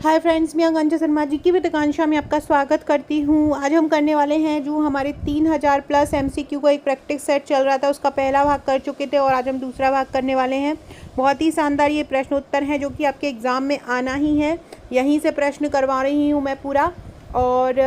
Hi friends, मैं अंगंजा शर्मा जी की वित्ताकांक्षा में आपका स्वागत करती हूँ। आज हम करने वाले हैं जो हमारे 3000 प्लस एमसीक्यू का एक प्रैक्टिस सेट चल रहा था, उसका पहला भाग कर चुके थे और आज हम दूसरा भाग करने वाले हैं। बहुत ही शानदार ये प्रश्न उत्तर हैं जो कि आपके एग्ज़ाम में आना ही है। यहीं से प्रश्न करवा रही हूँ मैं पूरा। और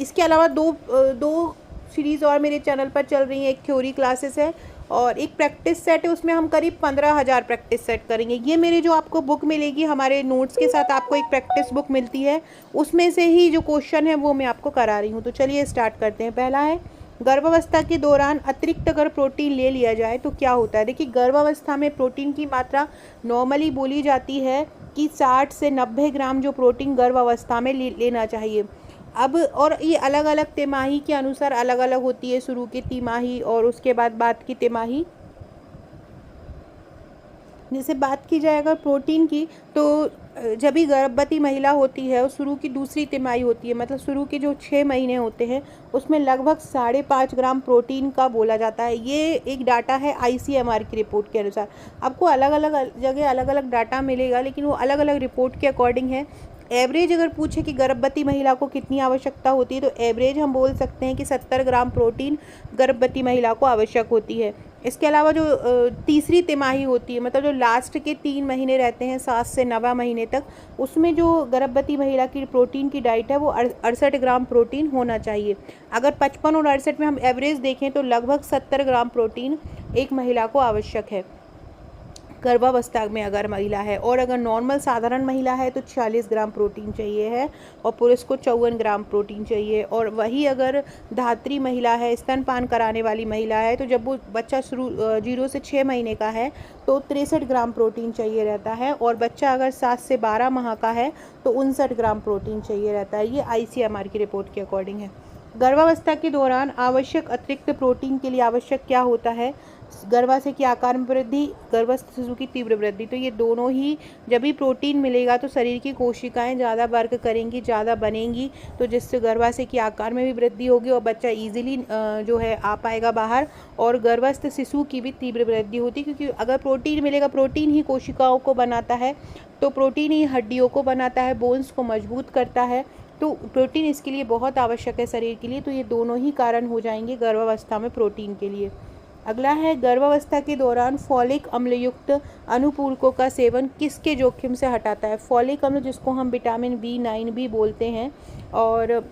इसके अलावा दो सीरीज़ और मेरे चैनल पर चल रही हैं। एक थ्योरी क्लासेस है और एक प्रैक्टिस सेट है, उसमें हम करीब 15,000 प्रैक्टिस सेट करेंगे। ये मेरे जो आपको बुक मिलेगी, हमारे नोट्स के साथ आपको एक प्रैक्टिस बुक मिलती है, उसमें से ही जो क्वेश्चन है वो मैं आपको करा रही हूँ। तो चलिए स्टार्ट करते हैं। पहला है, गर्भावस्था के दौरान अतिरिक्त अगर प्रोटीन ले लिया जाए तो क्या होता है। देखिए, गर्भावस्था में प्रोटीन की मात्रा नॉर्मली बोली जाती है कि 60 से 90 ग्राम जो प्रोटीन गर्भावस्था में लेना चाहिए। अब और ये अलग अलग तिमाही के अनुसार अलग अलग होती है, शुरू की तिमाही और उसके बाद की तिमाही। जैसे बात की जाए अगर प्रोटीन की, तो जब भी गर्भवती महिला होती है और शुरू की दूसरी तिमाही होती है, मतलब शुरू के जो 6 महीने होते हैं उसमें लगभग 5.5 ग्राम प्रोटीन का बोला जाता है। ये एक डाटा है आईसीएमआर की रिपोर्ट के अनुसार। आपको अलग अलग जगह अलग अलग डाटा मिलेगा, लेकिन वो अलग अलग रिपोर्ट के अकॉर्डिंग है। एवरेज अगर पूछे कि गर्भवती महिला को कितनी आवश्यकता होती है, तो एवरेज हम बोल सकते हैं कि 70 ग्राम प्रोटीन गर्भवती महिला को आवश्यक होती है। इसके अलावा जो तीसरी तिमाही होती है, मतलब जो लास्ट के 3 महीने रहते हैं 7 से 9 महीने तक, उसमें जो गर्भवती महिला की प्रोटीन की डाइट है वो 68 ग्राम प्रोटीन होना चाहिए। अगर 55 और 68 में हम एवरेज देखें तो लगभग 70 ग्राम प्रोटीन एक महिला को आवश्यक है गर्भावस्था में अगर महिला है। और अगर नॉर्मल साधारण महिला है तो 40 ग्राम प्रोटीन चाहिए है और पुरुष को 54 ग्राम प्रोटीन चाहिए। और वही अगर धात्री महिला है, स्तनपान कराने वाली महिला है, तो जब वो बच्चा शुरू 0 से 6 महीने का है तो 63 ग्राम प्रोटीन चाहिए रहता है। और बच्चा अगर 7 से 12 माह का है तो 59 ग्राम प्रोटीन चाहिए रहता है। ये आईसीएमआर की रिपोर्ट के अकॉर्डिंग है। गर्भावस्था के दौरान आवश्यक अतिरिक्त प्रोटीन के लिए आवश्यक क्या होता है। गर्भाशय के आकार में वृद्धि, गर्भस्थ शिशु की तीव्र वृद्धि। तो ये दोनों ही, जब भी प्रोटीन मिलेगा तो शरीर की कोशिकाएं ज़्यादा वर्क करेंगी, ज़्यादा बनेंगी, तो जिससे गर्भाशय के आकार में भी वृद्धि होगी और बच्चा इजीली जो है आ पाएगा बाहर। और गर्भस्थ शिशु की भी तीव्र वृद्धि होती है, क्योंकि अगर प्रोटीन मिलेगा, प्रोटीन ही कोशिकाओं को बनाता है, तो प्रोटीन ही हड्डियों को बनाता है, बोन्स को मजबूत करता है। तो प्रोटीन इसके लिए बहुत आवश्यक है शरीर के लिए। तो ये दोनों ही कारण हो जाएंगे गर्भावस्था में प्रोटीन के लिए। अगला है, गर्भावस्था के दौरान फॉलिक अम्ल युक्त अनुपूरकों का सेवन किसके जोखिम से हटाता है। फॉलिक अम्ल, जिसको हम विटामिन B9 भी बोलते हैं, और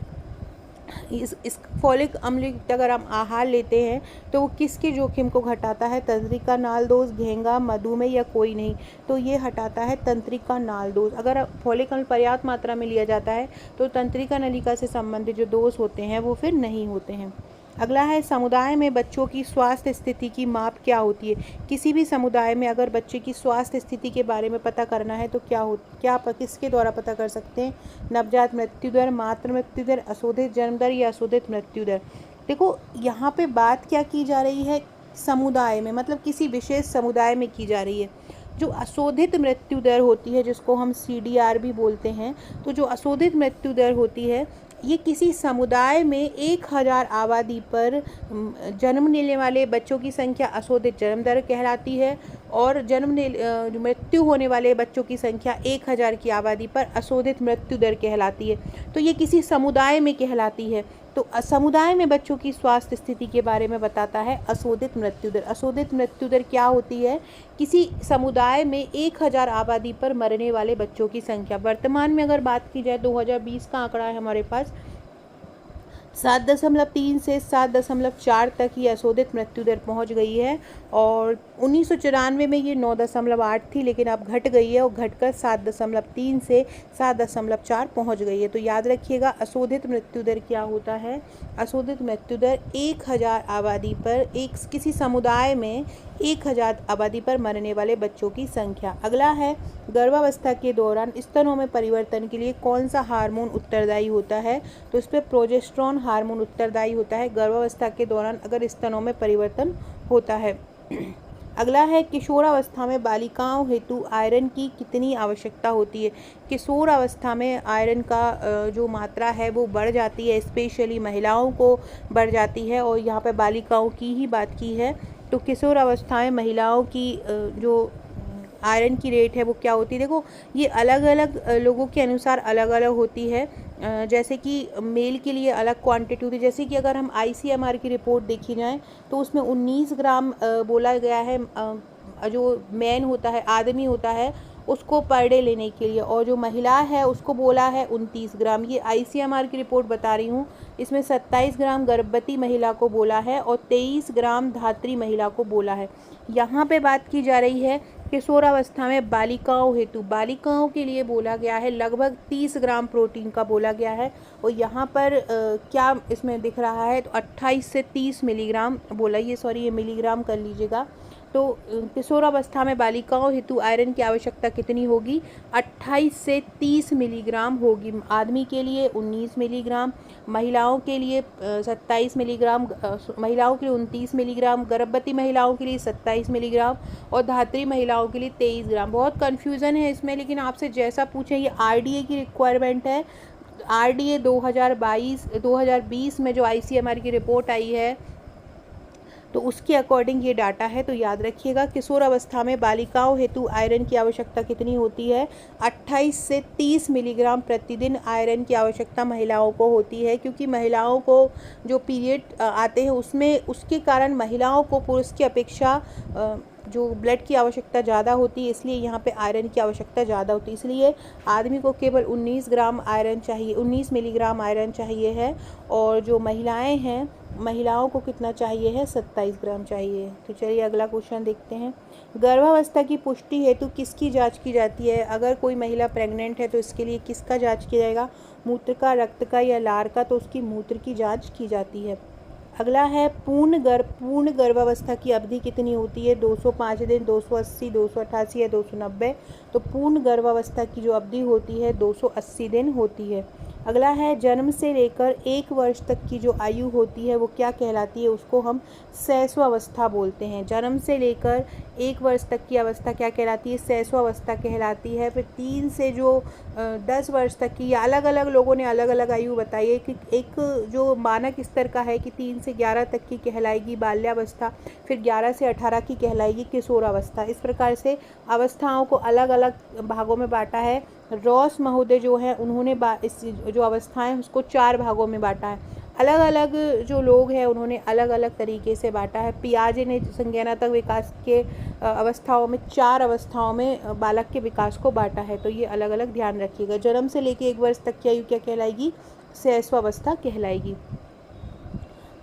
इस फॉलिक अम्ल युक्त अगर हम आहार लेते हैं तो वो किसके जोखिम को घटाता है। तंत्रिका नाल दोष, घेंगा, मधुमेह या कोई नहीं। तो ये हटाता है तंत्रिका नाल दोष। अगर फॉलिक अम्ल पर्याप्त मात्रा में लिया जाता है तो तंत्रिका नलिका से संबंधित जो दोष होते हैं वो फिर नहीं होते हैं। अगला है, समुदाय में बच्चों की स्वास्थ्य स्थिति की माप क्या होती है। किसी भी समुदाय में अगर बच्चे की स्वास्थ्य स्थिति के बारे में पता करना है तो किसके द्वारा पता कर सकते हैं। नवजात मृत्यु दर, मातृ मृत्यु दर, अशोधित जन्म दर या अशोधित मृत्यु दर। देखो, यहाँ पे बात क्या की जा रही है, समुदाय में, मतलब किसी विशेष समुदाय में की जा रही है। जो अशोधित मृत्यु दर होती है, जिसको हम CDR भी बोलते हैं, तो जो अशोधित मृत्यु दर होती है, ये किसी समुदाय में 1000 आबादी पर जन्म लेने वाले बच्चों की संख्या अशोधित जन्म दर कहलाती है। और मृत्यु होने वाले बच्चों की संख्या 1000 की आबादी पर अशोधित मृत्यु दर कहलाती है। तो ये किसी समुदाय में कहलाती है। तो समुदाय में बच्चों की स्वास्थ्य स्थिति के बारे में बताता है अशोधित मृत्यु दर। अशोधित मृत्यु दर क्या होती है, किसी समुदाय में 1000 आबादी पर मरने वाले बच्चों की संख्या। वर्तमान में अगर बात की जाए, 2020 का आंकड़ा है हमारे पास, 7.3 से 7.4 तक ये अशोधित मृत्यु दर पहुँच गई है। और 1994 में ये 9.8 थी, लेकिन अब घट गई है और घटकर 7.3 से 7.4 पहुँच गई है। तो याद रखिएगा, अशोधित मृत्यु दर क्या होता है। अशोधित मृत्यु दर 1000 आबादी पर, किसी समुदाय में 1000 आबादी पर मरने वाले बच्चों की संख्या। अगला है, गर्भावस्था के दौरान स्तनों में परिवर्तन के लिए कौन सा हार्मोन उत्तरदायी होता है। तो इस पर प्रोजेस्टेरोन हार्मोन उत्तरदायी होता है गर्भावस्था के दौरान अगर स्तनों में परिवर्तन होता है। अगला है, किशोरावस्था में बालिकाओं हेतु आयरन की कितनी आवश्यकता होती है। किशोर अवस्था में आयरन का जो मात्रा है वो बढ़ जाती है, स्पेशली महिलाओं को बढ़ जाती है। और यहाँ पे बालिकाओं की ही बात की है, तो किशोर अवस्था में महिलाओं की जो आयरन की रेट है वो क्या होती है। देखो ये अलग अलग लोगों के अनुसार अलग अलग होती है। जैसे कि मेल के लिए अलग क्वांटिटी होती है। जैसे कि अगर हम ICMR की रिपोर्ट देखी जाए तो उसमें 19 ग्राम बोला गया है जो मैन होता है, आदमी होता है, उसको पर डे लेने के लिए, और जो महिला है उसको बोला है 29 ग्राम। ये ICMR की रिपोर्ट बता रही हूँ। इसमें 27 ग्राम गर्भवती महिला को बोला है और 23 ग्राम धात्री महिला को बोला है। यहाँ पे बात की जा रही है किशोरावस्था में बालिकाओं हेतु, बालिकाओं के लिए बोला गया है लगभग 30 ग्राम प्रोटीन का बोला गया है। और यहाँ पर क्या इसमें दिख रहा है तो 28 से 30 मिलीग्राम बोला, ये सॉरी ये मिलीग्राम कर लीजिएगा। तो किशोरावस्था में बालिकाओं हेतु आयरन की आवश्यकता कितनी होगी, 28 से 30 मिलीग्राम होगी। आदमी के लिए 19 मिलीग्राम, महिलाओं के लिए 27 मिलीग्राम, महिलाओं के लिए 29 मिलीग्राम, गर्भवती महिलाओं के लिए 27 मिलीग्राम और धात्री महिलाओं के लिए 23 ग्राम। बहुत कन्फ्यूज़न है इसमें, लेकिन आपसे जैसा पूछें, ये RDA की रिक्वायरमेंट है। RDA 2020 में जो ICMR की रिपोर्ट आई है तो उसके अकॉर्डिंग ये डाटा है। तो याद रखिएगा किशोरावस्था में बालिकाओं हेतु आयरन की आवश्यकता कितनी होती है, 28 से 30 मिलीग्राम प्रतिदिन आयरन की आवश्यकता महिलाओं को होती है। क्योंकि महिलाओं को जो पीरियड आते हैं उसमें उसके कारण महिलाओं को पुरुष की अपेक्षा जो ब्लड की आवश्यकता ज़्यादा होती है, इसलिए यहाँ पे आयरन की आवश्यकता ज़्यादा होती है। इसलिए आदमी को केवल 19 ग्राम आयरन चाहिए, 19 मिलीग्राम आयरन चाहिए है। और जो महिलाएं हैं, महिलाओं को कितना चाहिए है, 27 ग्राम चाहिए। तो चलिए अगला क्वेश्चन देखते हैं। गर्भावस्था की पुष्टि हेतु किसकी जांच की जाती है। अगर कोई महिला प्रेग्नेंट है तो इसके लिए किसका जांच किया जाएगा, मूत्र का, रक्त का या लार का। तो उसकी मूत्र की जांच की जाती है। अगला है पूर्ण गर्भावस्था की अवधि कितनी होती है, 205 दिन, 280, 288 या 290। तो पूर्ण गर्भावस्था की जो अवधि होती है 280 दिन होती है। अगला है जन्म से लेकर 1 वर्ष तक की जो आयु होती है वो क्या कहलाती है, उसको हम शैशवावस्था बोलते हैं। जन्म से लेकर 1 वर्ष तक की अवस्था क्या कहलाती है, शैशवावस्था कहलाती है। फिर 3 से जो 10 वर्ष तक की, या अलग अलग लोगों ने अलग अलग आयु बताई है कि एक जो मानक स्तर का है कि 3 से 11 तक की कहलाएगी बाल्यावस्था, फिर 11 से 18 की कहलाएगी किशोरावस्था। इस प्रकार से अवस्थाओं को अलग अलग भागों में बांटा है। रॉस महोदय जो है उन्होंने इस जो अवस्थाएं उसको 4 भागों में बांटा है। अलग अलग जो लोग हैं उन्होंने अलग अलग तरीके से बांटा है। पियाजे ने संज्ञानात्मक विकास के अवस्थाओं में 4 अवस्थाओं में बालक के विकास को बांटा है। तो ये अलग अलग ध्यान रखिएगा। जन्म से लेकर 1 वर्ष तक की आयु क्या कहलाएगी, शैशवावस्था कहलाएगी।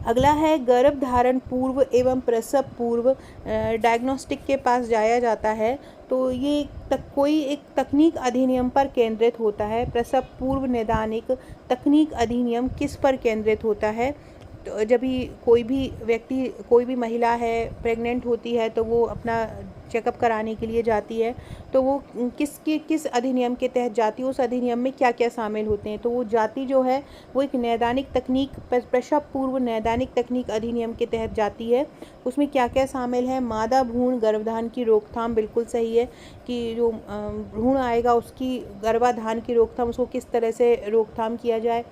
अगला है गर्भ धारण पूर्व एवं प्रसव पूर्व डायग्नोस्टिक के पास जाया जाता है। तो ये कोई एक तकनीक अधिनियम पर केंद्रित होता है। प्रसव पूर्व नैदानिक तकनीक अधिनियम किस पर केंद्रित होता है, तो जब भी कोई भी व्यक्ति, कोई भी महिला है प्रेग्नेंट होती है तो वो अपना चेकअप कराने के लिए जाती है, तो वो किस अधिनियम के तहत जाती है, उस अधिनियम में क्या क्या शामिल होते हैं। तो वो जाति जो है वो एक नैदानिक तकनीक, प्रसव पूर्व नैदानिक तकनीक अधिनियम के तहत जाती है। उसमें क्या क्या शामिल है, मादा भ्रूण गर्भाधान की रोकथाम, बिल्कुल सही है कि जो भ्रूण आएगा उसकी गर्भाधान की रोकथाम, उसको किस तरह से रोकथाम किया जाए।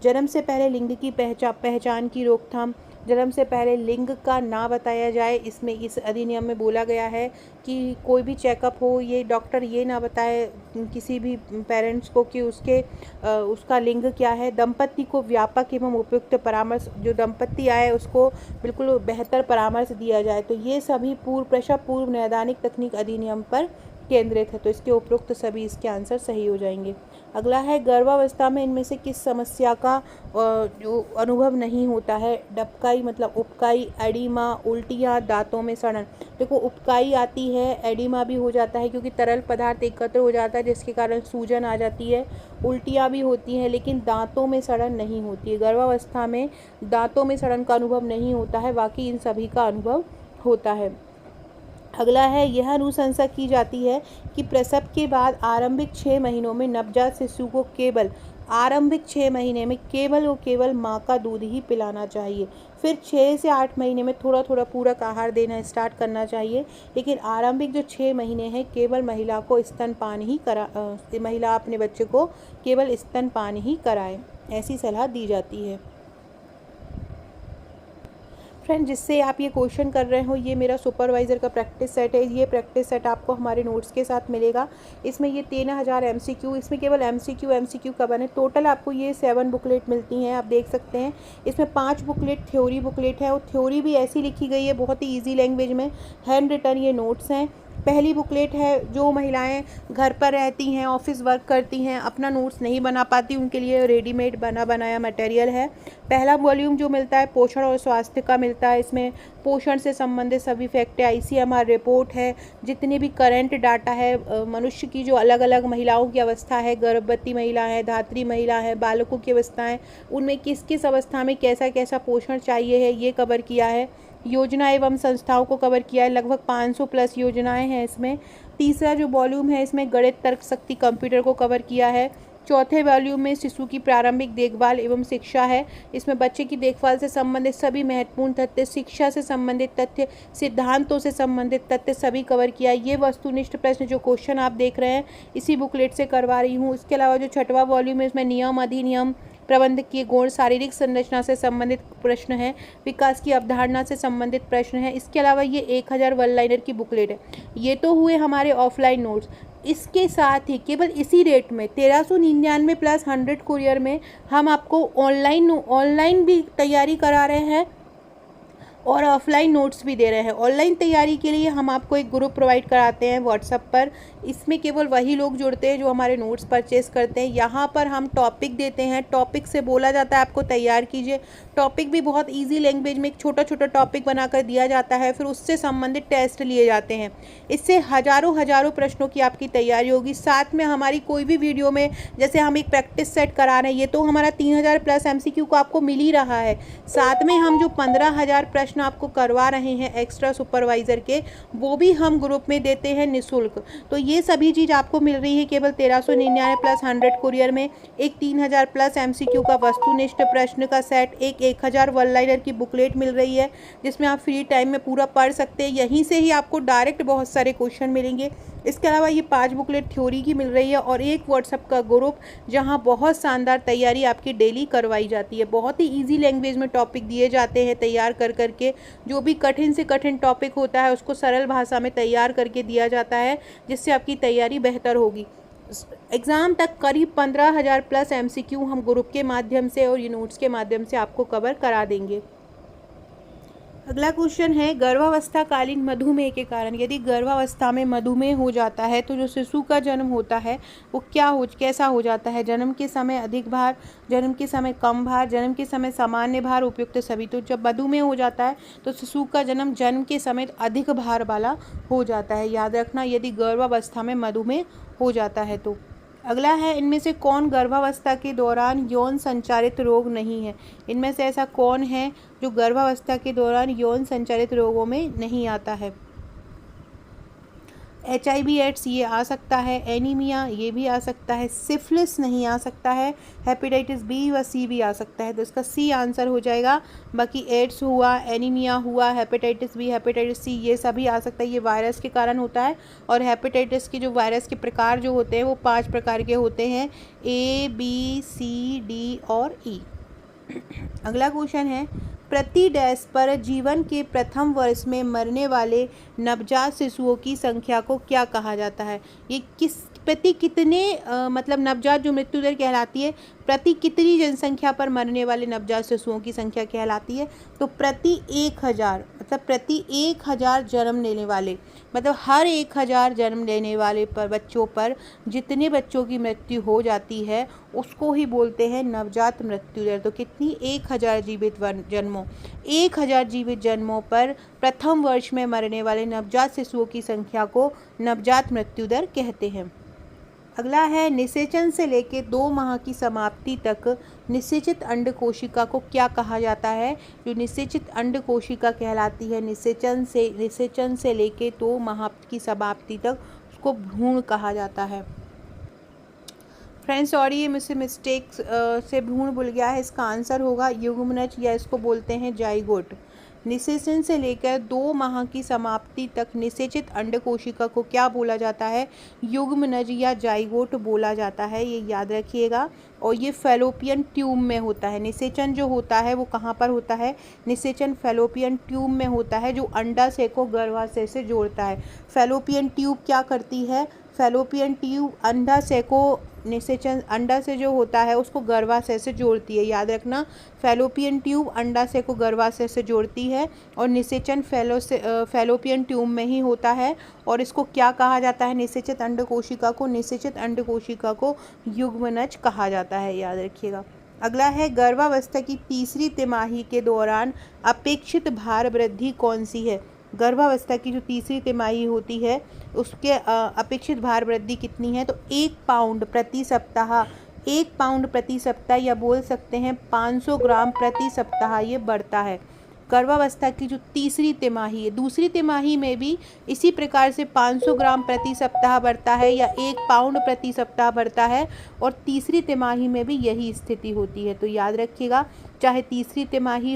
जन्म से पहले लिंग की पहचान की रोकथाम, जन्म से पहले लिंग का ना बताया जाए। इसमें इस अधिनियम में बोला गया है कि कोई भी चेकअप हो, ये डॉक्टर ये ना बताए किसी भी पेरेंट्स को कि उसका लिंग क्या है। दंपति को व्यापक एवं उपयुक्त परामर्श, जो दंपति आए उसको बिल्कुल बेहतर परामर्श दिया जाए। तो ये सभी प्रसव पूर्व नैदानिक तकनीक अधिनियम पर केंद्रित है। तो इसके उपरोक्त सभी इसके आंसर सही हो जाएंगे। अगला है गर्भावस्था में इनमें से किस समस्या का जो अनुभव नहीं होता है। डबकाई मतलब उपकाई, एडिमा, उल्टियाँ, दांतों में सड़न। देखो उपकाई आती है, एडिमा भी हो जाता है क्योंकि तरल पदार्थ एकत्र हो जाता है जिसके कारण सूजन आ जाती है। उल्टियाँ भी होती हैं लेकिन दांतों में सड़न नहीं होती है। गर्भावस्था में दांतों में सड़न का अनुभव नहीं होता है, बाकी इन सभी का अनुभव होता है। अगला है यह अनुशंसा की जाती है कि प्रसव के बाद आरंभिक 6 महीनों में नवजात शिशु को आरंभिक 6 महीने में केवल और केवल माँ का दूध ही पिलाना चाहिए। फिर 6 से 8 महीने में थोड़ा थोड़ा पूरक आहार देना स्टार्ट करना चाहिए, लेकिन आरंभिक जो 6 महीने हैं केवल महिला को स्तनपान ही महिला अपने बच्चे को केवल स्तनपान ही कराए, ऐसी सलाह दी जाती है। फ्रेंड, जिससे आप ये क्वेश्चन कर रहे हो, ये मेरा सुपरवाइज़र का प्रैक्टिस सेट है। ये प्रैक्टिस सेट आपको हमारे नोट्स के साथ मिलेगा। इसमें ये 13,000 एमसीक्यू, इसमें केवल एमसीक्यू का बने टोटल आपको ये 7 बुकलेट मिलती हैं। आप देख सकते हैं इसमें 5 बुकलेट थ्योरी बुकलेट है, और थ्योरी भी ऐसी लिखी गई है बहुत ही ईजी लैंग्वेज में, हैंड रिटन ये नोट्स हैं। पहली बुकलेट है जो महिलाएं घर पर रहती हैं, ऑफिस वर्क करती हैं, अपना नोट्स नहीं बना पाती, उनके लिए रेडीमेड बना बनाया मटेरियल है। पहला वॉल्यूम जो मिलता है पोषण और स्वास्थ्य का मिलता है। इसमें पोषण से संबंधित सभी फैक्ट है, आईसीएमआर रिपोर्ट है, जितने भी करंट डाटा है, मनुष्य की जो अलग अलग महिलाओं की अवस्था है, गर्भवती महिला है, धात्री महिला है, बालकों की अवस्थाएँ, उनमें किस किस अवस्था में कैसा कैसा पोषण चाहिए है, ये कवर किया है। योजना एवं संस्थाओं को कवर किया है, लगभग 500 प्लस योजनाएं हैं इसमें। तीसरा जो वॉल्यूम है इसमें गणित तर्क शक्ति कंप्यूटर को कवर किया है। चौथे वॉल्यूम में शिशु की प्रारंभिक देखभाल एवं शिक्षा है। इसमें बच्चे की देखभाल से संबंधित सभी महत्वपूर्ण तथ्य, शिक्षा से संबंधित तथ्य, सिद्धांतों से संबंधित तथ्य सभी कवर किया है। ये वस्तुनिष्ठ प्रश्न जो क्वेश्चन आप देख रहे हैं इसी बुकलेट से करवा रही हूँ। इसके अलावा जो छठवां वॉल्यूम है इसमें नियम, अधिनियम, प्रबंधकीय गुण, शारीरिक संरचना से संबंधित प्रश्न है, विकास की अवधारणा से संबंधित प्रश्न है। इसके अलावा ये 1000 वन लाइनर की बुकलेट है। ये तो हुए हमारे ऑफलाइन नोट्स। इसके साथ ही केवल इसी रेट में 1399 प्लस 100 कुरियर में हम आपको ऑनलाइन भी तैयारी करा रहे हैं और ऑफलाइन नोट्स भी दे रहे हैं। ऑनलाइन तैयारी के लिए हम आपको एक ग्रुप प्रोवाइड कराते हैं व्हाट्सएप पर। इसमें केवल वही लोग जुड़ते हैं जो हमारे नोट्स परचेस करते हैं। यहाँ पर हम टॉपिक देते हैं, टॉपिक से बोला जाता है आपको तैयार कीजिए। टॉपिक भी बहुत ईजी लैंग्वेज में एक छोटा छोटा टॉपिक बनाकर दिया जाता है, फिर उससे संबंधित टेस्ट लिए जाते हैं। इससे हज़ारों प्रश्नों की आपकी तैयारी होगी। साथ में हमारी कोई भी वीडियो में, जैसे हम एक प्रैक्टिस सेट करा रहे हैं, ये तो हमारा 3000 प्लस एमसीक्यू को आपको मिल ही रहा है। साथ में हम जो 15,000 प्रश्न आपको करवा रहे हैं एक्स्ट्रा सुपरवाइज़र के, वो भी हम ग्रुप में देते हैं निःशुल्क। तो ये सभी चीज़ आपको मिल रही है केवल 1399 प्लस 100 कुरियर में। एक 3000 प्लस एमसीक्यू का वस्तुनिष्ठ प्रश्न का सेट, एक 1000 वन लाइनर की बुकलेट मिल रही है, जिसमें आप फ्री टाइम में पूरा पढ़ सकते हैं। यहीं से ही आपको डायरेक्ट बहुत सारे क्वेश्चन मिलेंगे। इसके अलावा ये 5 बुकलेट थ्योरी की मिल रही है और एक व्हाट्सएप का ग्रुप जहां बहुत शानदार तैयारी आपकी डेली करवाई जाती है। बहुत ही इजी लैंग्वेज में टॉपिक दिए जाते हैं तैयार कर करके। जो भी कठिन से कठिन टॉपिक होता है उसको सरल भाषा में तैयार करके दिया जाता है, जिससे आपकी तैयारी बेहतर होगी। एग्ज़ाम तक करीब 15,000 प्लस एमसीक्यू हम ग्रुप के माध्यम से और ये नोट्स के माध्यम से आपको कवर करा देंगे। अगला क्वेश्चन है, गर्भावस्थाकालीन मधुमेह के कारण यदि गर्भावस्था में मधुमेह हो जाता है तो जो शिशु का जन्म होता है वो कैसा हो जाता है? जन्म के समय अधिक भार, जन्म के समय कम भार, जन्म के समय सामान्य भार, उपयुक्त सभी। तो जब मधुमेह हो जाता है तो शिशु का जन्म के समय अधिक भार वाला हो जाता है। याद रखना, यदि गर्भावस्था में मधुमेह हो जाता है तो। अगला है, इनमें से कौन गर्भावस्था के दौरान यौन संचारित रोग नहीं है? इनमें से ऐसा कौन है जो गर्भावस्था के दौरान यौन संचारित रोगों में नहीं आता है? HIV एड्स ये आ सकता है, एनीमिया ये भी आ सकता है, सिफिलिस नहीं आ सकता है, हेपेटाइटिस बी व सी भी आ सकता है। तो इसका सी आंसर हो जाएगा। बाकी एड्स हुआ, एनीमिया हुआ, हेपेटाइटिस बी, हेपेटाइटिस सी ये सभी आ सकता है। ये वायरस के कारण होता है और हेपेटाइटिस के जो वायरस के प्रकार जो होते हैं वो 5 प्रकार के होते हैं, A, B, C, D और E। अगला क्वेश्चन है, प्रति डैश पर जीवन के प्रथम वर्ष में मरने वाले नवजात शिशुओं की संख्या को क्या कहा जाता है? ये प्रति कितने मतलब नवजात जो मृत्यु दर कहलाती है, प्रति कितनी जनसंख्या पर मरने वाले नवजात शिशुओं की संख्या कहलाती है? तो प्रति 1000, मतलब प्रति 1000 जन्म लेने वाले, मतलब हर 1000 जन्म लेने वाले पर बच्चों पर जितने बच्चों की मृत्यु हो जाती है उसको ही बोलते हैं नवजात मृत्यु दर। तो कितनी? 1000 जीवित जन्मों, 1000 जीवित जन्मों पर प्रथम वर्ष में मरने वाले नवजात शिशुओं की संख्या को नवजात मृत्यु दर कहते हैं। अगला है, निषेचन से लेकर 2 माह की समाप्ति तक निषेचित अंड कोशिका को क्या कहा जाता है? जो निषेचित अंड कोशिका कहलाती है, निषेचन से लेकर 2 माह की समाप्ति तक उसको भ्रूण कहा जाता है। फ्रेंड्स सॉरी, ये मुझसे मिस्टेक से भ्रूण भूल गया है। इसका आंसर होगा युग्मनज या इसको बोलते हैं जाइगोट। निषेचन से लेकर 2 माह की समाप्ति तक निषेचित अंड कोशिका को क्या बोला जाता है? युग्मनज या जाइगोट बोला जाता है, ये याद रखिएगा। और ये फैलोपियन ट्यूब में होता है। निषेचन जो होता है वो कहाँ पर होता है? निषेचन फैलोपियन ट्यूब में होता है, जो अंडाशय को गर्भाशय से जोड़ता है। फैलोपियन ट्यूब क्या करती है? फैलोपियन ट्यूब अंडाशय को निषेचन अंडाशय जो होता है उसको गर्भाशय से जोड़ती है, याद रखना। फैलोपियन ट्यूब अंडाशय को गर्भाशय से जोड़ती है और निषेचन फैलोपियन ट्यूब में ही होता है। और इसको क्या कहा जाता है? निषेचित अंड कोशिका को, निषेचित अंड कोशिका को युग्मनज कहा जाता है, याद रखिएगा। अगला है, गर्भावस्था की तीसरी तिमाही के दौरान अपेक्षित भार वृद्धि कौन सी है? गर्भावस्था की जो तीसरी तिमाही होती है उसके अपेक्षित भार वृद्धि कितनी है? तो 1 पाउंड प्रति सप्ताह, 1 पाउंड प्रति सप्ताह, या बोल सकते हैं 500 ग्राम प्रति सप्ताह ये बढ़ता है। गर्भावस्था की जो तीसरी तिमाही है, दूसरी तिमाही में भी इसी प्रकार से 500 ग्राम प्रति सप्ताह बढ़ता है या 1 पाउंड प्रति सप्ताह बढ़ता है, और तीसरी तिमाही में भी यही स्थिति होती है। तो याद रखिएगा, चाहे तीसरी तिमाही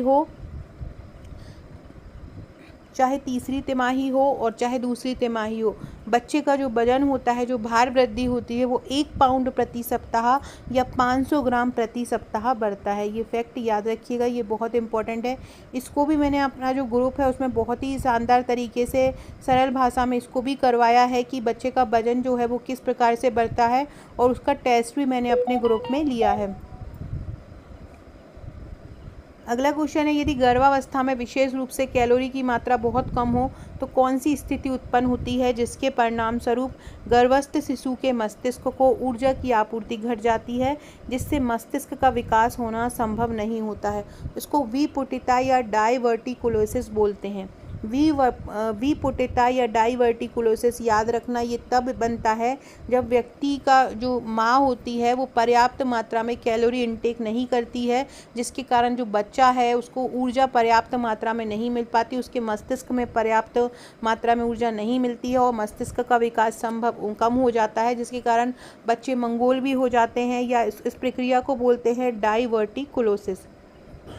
हो और चाहे दूसरी तिमाही हो, बच्चे का जो वजन होता है, जो भार वृद्धि होती है, वो 1 पाउंड प्रति सप्ताह या 500 ग्राम प्रति सप्ताह बढ़ता है। ये फैक्ट याद रखिएगा, ये बहुत इंपॉर्टेंट है। इसको भी मैंने अपना जो ग्रुप है उसमें बहुत ही शानदार तरीके से सरल भाषा में इसको भी करवाया है कि बच्चे का वजन जो है वो किस प्रकार से बढ़ता है, और उसका टेस्ट भी मैंने अपने ग्रुप में लिया है। अगला क्वेश्चन है, यदि गर्भावस्था में विशेष रूप से कैलोरी की मात्रा बहुत कम हो तो कौन सी स्थिति उत्पन्न होती है, जिसके परिणाम स्वरूप गर्भस्थ शिशु के मस्तिष्क को ऊर्जा की आपूर्ति घट जाती है, जिससे मस्तिष्क का विकास होना संभव नहीं होता है? इसको विपुटिता या डाइवर्टिकुलोसिस बोलते हैं। विपुटिता या डाइवर्टिकुलोसिस, याद रखना, ये तब बनता है जब व्यक्ति का जो माँ होती है वो पर्याप्त मात्रा में कैलोरी इंटेक नहीं करती है, जिसके कारण जो बच्चा है उसको ऊर्जा पर्याप्त मात्रा में नहीं मिल पाती, उसके मस्तिष्क में पर्याप्त मात्रा में ऊर्जा नहीं मिलती है और मस्तिष्क का विकास कम हो जाता है, जिसके कारण बच्चे मंगोल भी हो जाते हैं, या इस प्रक्रिया को बोलते हैं डाइवर्टिकुलोसिस।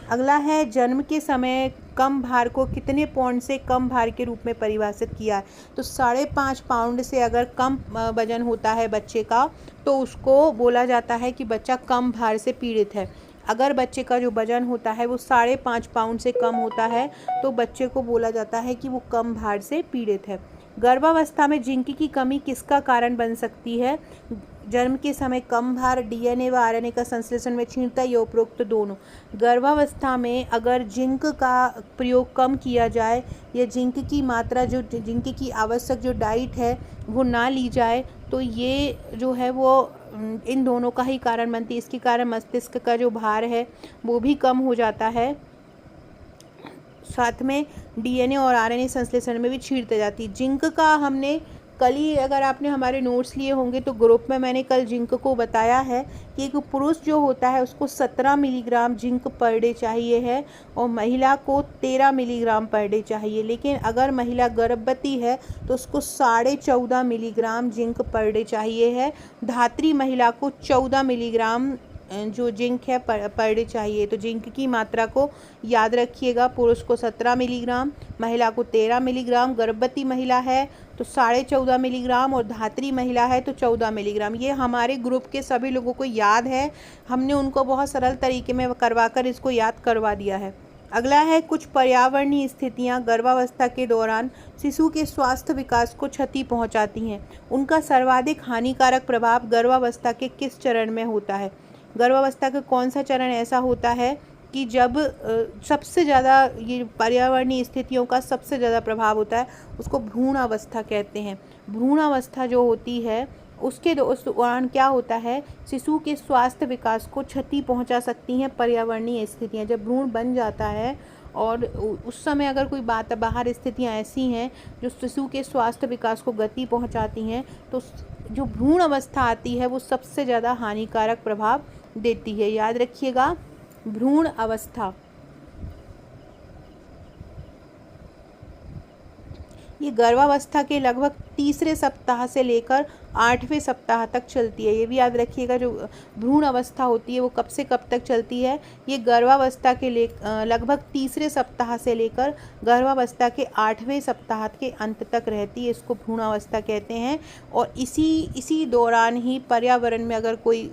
अगला है, जन्म के समय कम भार को कितने पाउंड से कम भार के रूप में परिभाषित किया है? तो 5.5 पाउंड से अगर कम वजन होता है बच्चे का तो उसको बोला जाता है कि बच्चा कम भार से पीड़ित है। अगर बच्चे का जो वजन होता है वो 5.5 पाउंड से कम होता है तो बच्चे को बोला जाता है कि वो कम भार से पीड़ित है। गर्भावस्था में जिंक की कमी किसका कारण बन सकती है? जन्म के समय कम भार, डीएनए व आरएनए का संश्लेषण में क्षीणता, या उपरोक्त दोनों। गर्भावस्था में अगर जिंक का प्रयोग कम किया जाए या जिंक की मात्रा, जो जिंक की आवश्यक जो डाइट है वो ना ली जाए, तो ये जो है वो इन दोनों का ही कारण बनती है। इसके कारण मस्तिष्क का जो भार है वो भी कम हो जाता है, साथ में डीएनए और आरएनए संश्लेषण में भी छीड़ते जाती है। जिंक का हमने कल ही, अगर आपने हमारे नोट्स लिए होंगे तो ग्रुप में मैंने कल जिंक को बताया है कि एक पुरुष जो होता है उसको 17 मिलीग्राम जिंक पर डे चाहिए है और महिला को 13 मिलीग्राम पर डे चाहिए। लेकिन अगर महिला गर्भवती है तो उसको 14.5 मिलीग्राम जिंक पर डे चाहिए है। धात्री महिला को 14 मिलीग्राम जो जिंक है पर डे चाहिए। तो जिंक की मात्रा को याद रखिएगा, पुरुष को 17 मिलीग्राम, महिला को 13 मिलीग्राम, गर्भवती महिला है तो 14.5 मिलीग्राम और धात्री महिला है तो 14 मिलीग्राम। ये हमारे ग्रुप के सभी लोगों को याद है, हमने उनको बहुत सरल तरीके में करवाकर इसको याद करवा दिया है। अगला है, कुछ पर्यावरणीय स्थितियां गर्भावस्था के दौरान शिशु के स्वास्थ्य विकास को क्षति पहुंचाती हैं। उनका सर्वाधिक हानिकारक प्रभाव गर्भावस्था के किस चरण में होता है? गर्भावस्था का कौन सा चरण ऐसा होता है कि जब सबसे ज़्यादा ये पर्यावरणीय स्थितियों का सबसे ज़्यादा प्रभाव होता है, उसको भ्रूण अवस्था कहते हैं। भ्रूण अवस्था जो होती है उस दौरान क्या होता है, शिशु के स्वास्थ्य विकास को क्षति पहुंचा सकती हैं पर्यावरणीय स्थितियां। जब भ्रूण बन जाता है और उस समय अगर कोई बाहर स्थितियां ऐसी हैं जो शिशु के स्वास्थ्य विकास को गति पहुंचाती हैं, तो जो भ्रूण अवस्था आती है वो सबसे ज़्यादा हानिकारक प्रभाव देती है। याद रखिएगा, भ्रूण अवस्था। ये गर्भावस्था के लगभग तीसरे सप्ताह से लेकर 8वें सप्ताह तक चलती है। ये भी याद रखिएगा, जो भ्रूण अवस्था होती है वो कब से कब तक चलती है, ये गर्भावस्था के लगभग तीसरे सप्ताह से लेकर गर्भावस्था के 8वें सप्ताह के अंत तक रहती है। इसको भ्रूणावस्था कहते हैं। और इसी दौरान ही पर्यावरण में अगर कोई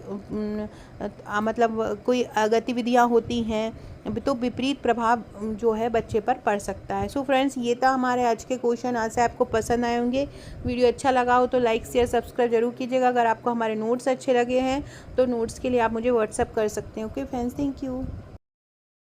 मतलब कोई गतिविधियाँ होती हैं तो विपरीत प्रभाव जो है बच्चे पर पड़ सकता है। सो फ्रेंड्स, ये था हमारे आज के क्वेश्चन। आज से आपको पसंद आए होंगे। वीडियो अच्छा लगा हो तो लाइक शेयर सब्सक्राइब जरूर कीजिएगा। अगर आपको हमारे नोट्स अच्छे लगे हैं तो नोट्स के लिए आप मुझे व्हाट्सअप कर सकते हैं। Okay friends, thank you.